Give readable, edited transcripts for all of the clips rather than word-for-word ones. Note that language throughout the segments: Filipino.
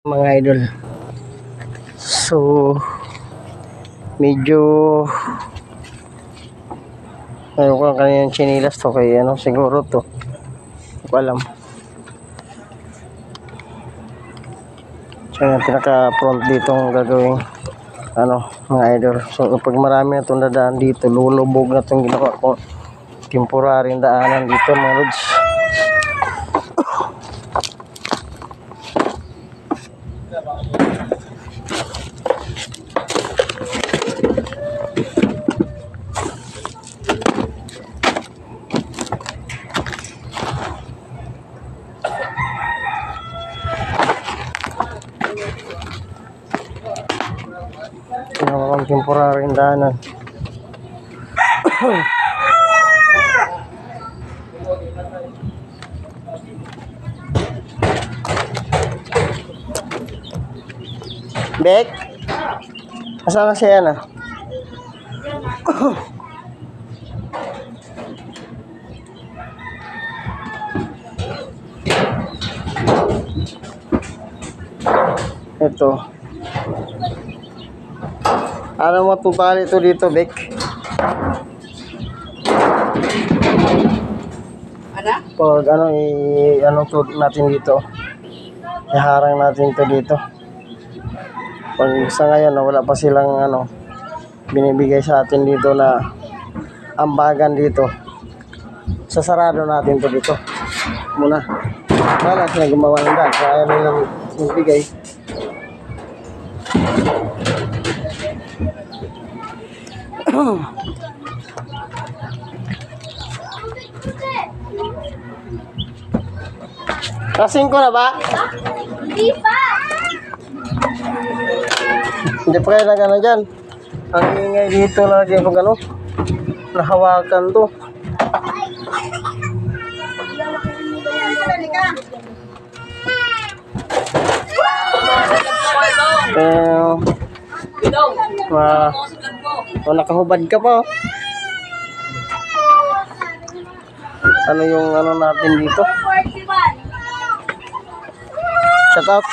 mga idol. So medyo ano ko kanina chinilas to kay ano siguro to. Hindi ko alam. So yung pinaka front dito ang gagawin ano mga idol. So pag marami na itong dadaan dito, lulubog na itong ginawa ko temporary daanan dito mga lods. Ang temporary daanan. Bek? Asan na siya na? Ito. Ano mo tutali ito dito, Bek? Ano? Pag ano, ano to natin dito. Iharang natin to dito. Pag sa ngayon, wala pa silang ano, binibigay sa atin dito na ambagan dito. Sasarado natin to dito. Muna. Wala sila gumawa ng daan. Kaya nilang magbigay. Kasing ko na ba? Hindi pa! Hindi pa kayo nag-ano dyan. Ang ingay dito lagi pag ano, nahawakan to. Nakahubad ka pa. Ano yung ano natin dito? Shout out.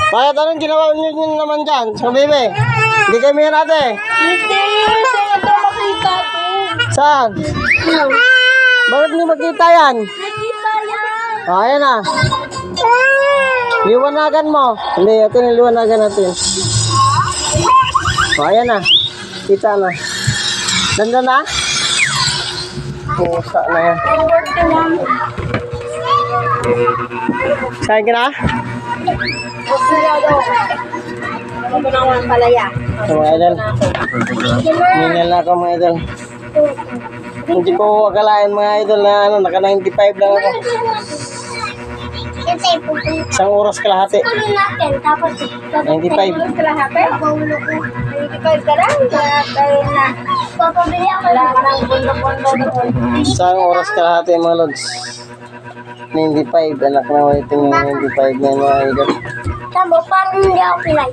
Bakit anong ginawa niyo naman dyan? So baby, hindi kayo may natin. Hindi! Ito makita to. Saan? Bakit hindi makita yan? Nakita yan! Oh, ayan na. Liwanagan mo. Hindi, ito yung liwanagan natin. Oh, ayan na. Kita na. Nandun na? Pusa na yan. 41. Saan ka na? Ano ko naman palaya? Mga idol. Mingal na ako mga idol. Hindi ko akalain mga idol na ano, naka 95 lang ako. Isang oras kalahati. 95. 95 ka lang? Kaya na. Papabili ako. Wala ka ng bundok-bundok. Isang oras kalahati mga lods. 95. Anak na wala itong 95 na mga idol. Tamo, parang hindi ako pilay.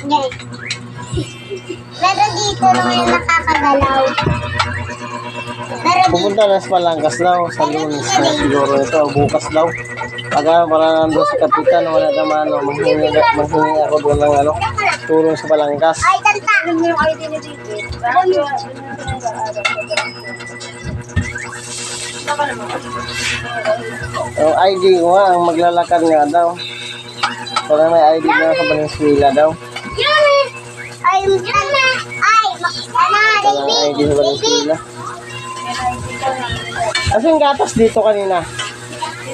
Ganyan. Pero dito lang yung nakakagalaw. Pero Pupunta na sa Palangkas daw. Sa Lunes na siguro ito. Bukas daw. Pagka para nandun sa kapitan, wala naman. Mahingi ako doon ng ano, tulong sa Palangkas. ay, kanta. Ano yung ID ni David? Yung ID ko nga, ang maglalakad nga daw. Para may ID na sa Valenzuela daw. Ay, makikana. Ay, makikana. Para may ID sa Valenzuela. Kasi yung gatas dito kanina.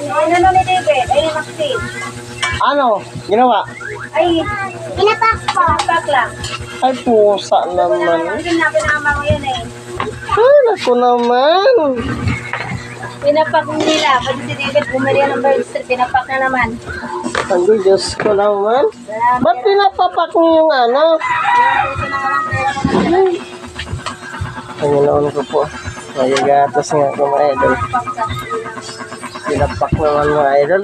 Ano na ni David? Ay, Maxine. Ano? Ginawa? Ay, pinapak po. Pinapak lang. Ay, pusa naman. Pinama ko yun eh. Ay, naku naman. Pinapak nila. Pati si David bumili ng birthday. Pinapak na naman. Ang Diyos ko naman. Ba't pinapapak niyo yung ano? Ang ganoon ko po. Magagatas nga ko mga idol. Pinapak naman mga idol.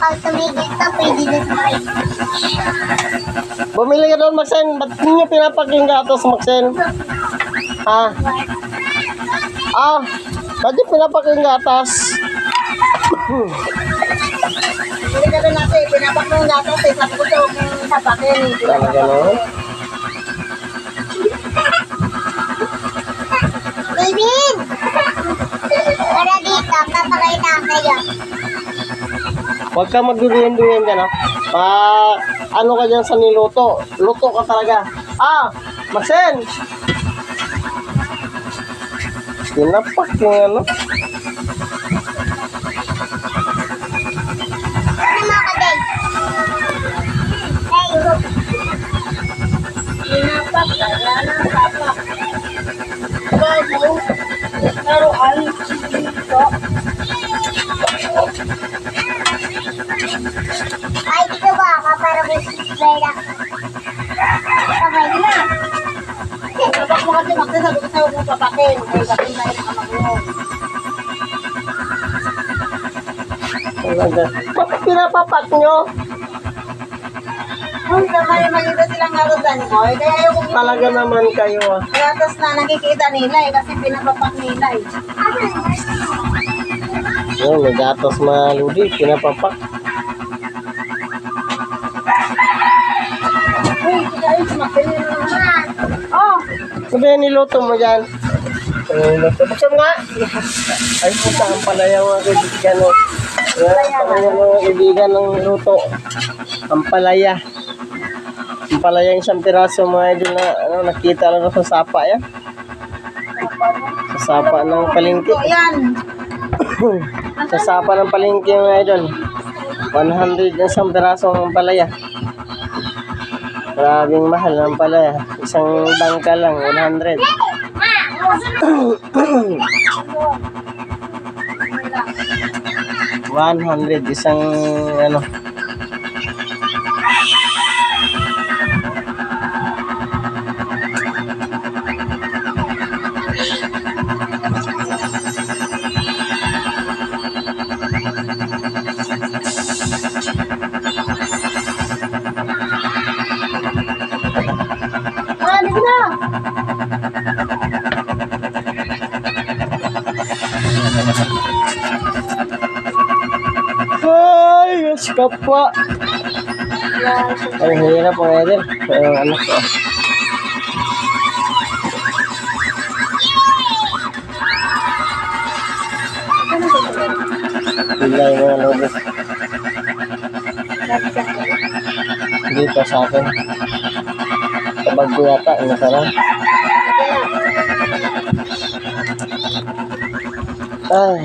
Pag tumigil ka, pwede na sa right. Bumili ka doon, Maxen. Ba't ninyo pinapaking gatos, Maxen? Ha? Ba't yung pinapaking gatas? Bumili ka doon natin, pinapak mo yung gatas eh. Sabi ko sa huwag mong sapakin. Talaga no? David! Para dito, papakita ko kayo. Huwag ka magduduyan-duyan dyan, ha? Ano ka dyan sa niluto? Luto ka talaga. Maxen! Pinapak yung ano. Ano mga kaday? Pinapak, kaya na papak. Bago, laruan, dito. Ay, dito ba ka para may sisbera? Sabay na. Papak mo kasi magsasabi ko sa huwag mo papakin. Ay, kasi na yung kamakulong. Bakit pinapapak nyo? Kung may makita silang naroon ko, kaya yung Talaga naman kayo, ha? gatas na nakikita nila kasi pinapapak nila Yun, may gatos mga ludi. Pinapapak. Uy, kaya yung sumakili na naman. Oh! Sabi yan niluto mo dyan. Niluto. Buksan mo nga. Ay, puta ang palaya mga kaibigan. No? Yan, palaya mga kaibigan ng luto. Ang palaya. Ang palaya yung isang piraso mga idol na nakita lang sa sapa yan. Sa sapa ng palengke. Ito yan. Sa sapa ng palengke mga idol. 100 yung isang piraso ng palaya. Grabing mahal ng palaya. Isang bangka lang, 100. 100 isang ano. Dito na. Ay, yes kapwa. Ay, hirap po ngayon. Yung anak ko. Bilay mo yung lobis. Dito sa akin. Kabag ko yata, ano sarang. Ay.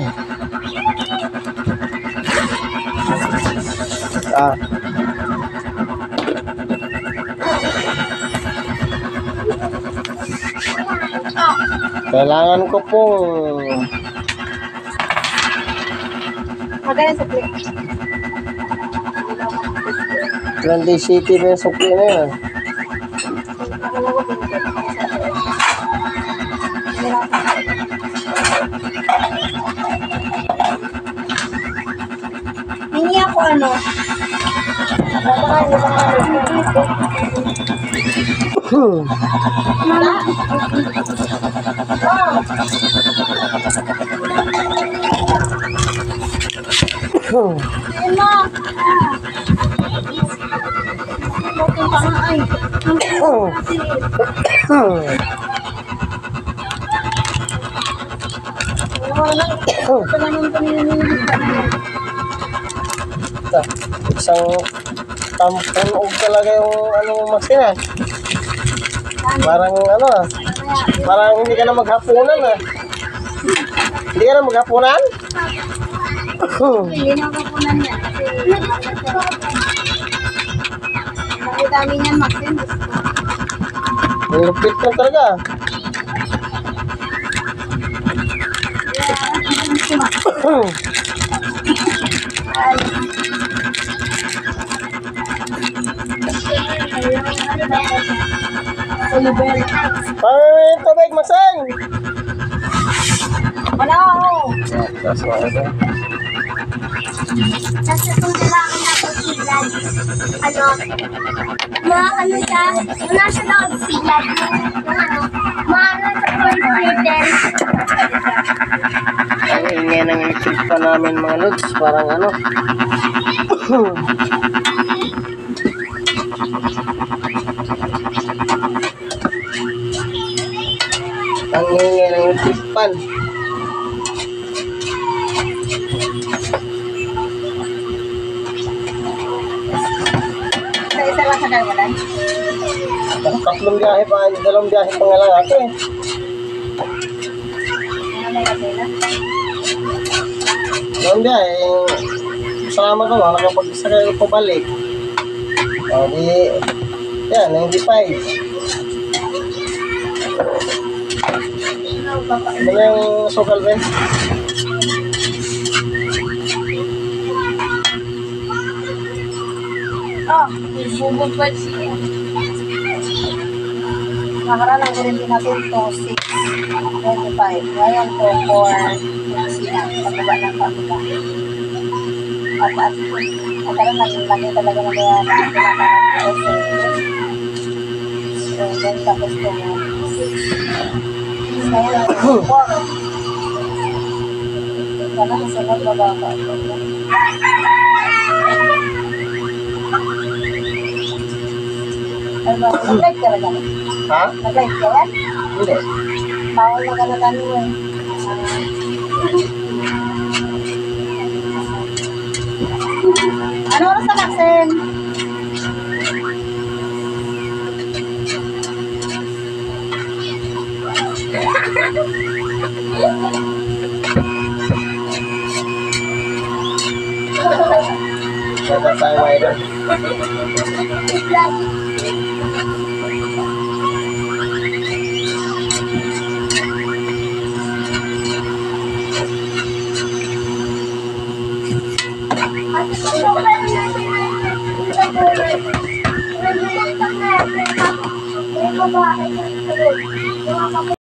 Kailangan ko pong Maganda sa plate. 20 city na yung sukli na yun. Hindi ako ano. Emma! Bukong pa nga ay. Isang tampon talaga yung ano masina. Parang ano parang hindi ka na maghapunan Hindi ka na maghapunan? Hindi na kapunan yan. Kasi dami niyan Maxim. Ang lupit na talaga. Ay, tubig, Masang! Wala ako. That's all. Tapos itong lalaki na pilad. Ano, ano siya, yung nasa loob pilad. Yung ano, nasa front griddle. Ang ingay ng electric pa namin mga lods. Parang ano. Ang ingay ng electric pan. Isa lang sa dalawalan. Tatlong biyahe pa, dalawang biyahe pa nga lang ako eh. Ano may kasila? Dalawang biyahe, kasama ko, nakapag-isa kayo pabalik. O di, yan, 95. Ano na yung sukal ba? Oh, bubog ba siya? Nakaraan ang gurin din natin to 6.25. Ngayon to 4.6 na. Pagkaba ng pagkaba. At nagkaroon lagi talaga na kaya pinakaroon ko. So, then tapos to 6. Ngayon 4. Sana masunod bababa ako. Nag-live ka ba dyan? Ha? Nag-live ka yan? Hindi. Bawal na ganatan mo eh. Ano oras na Maxen? Dapat tayo mga idol. Ano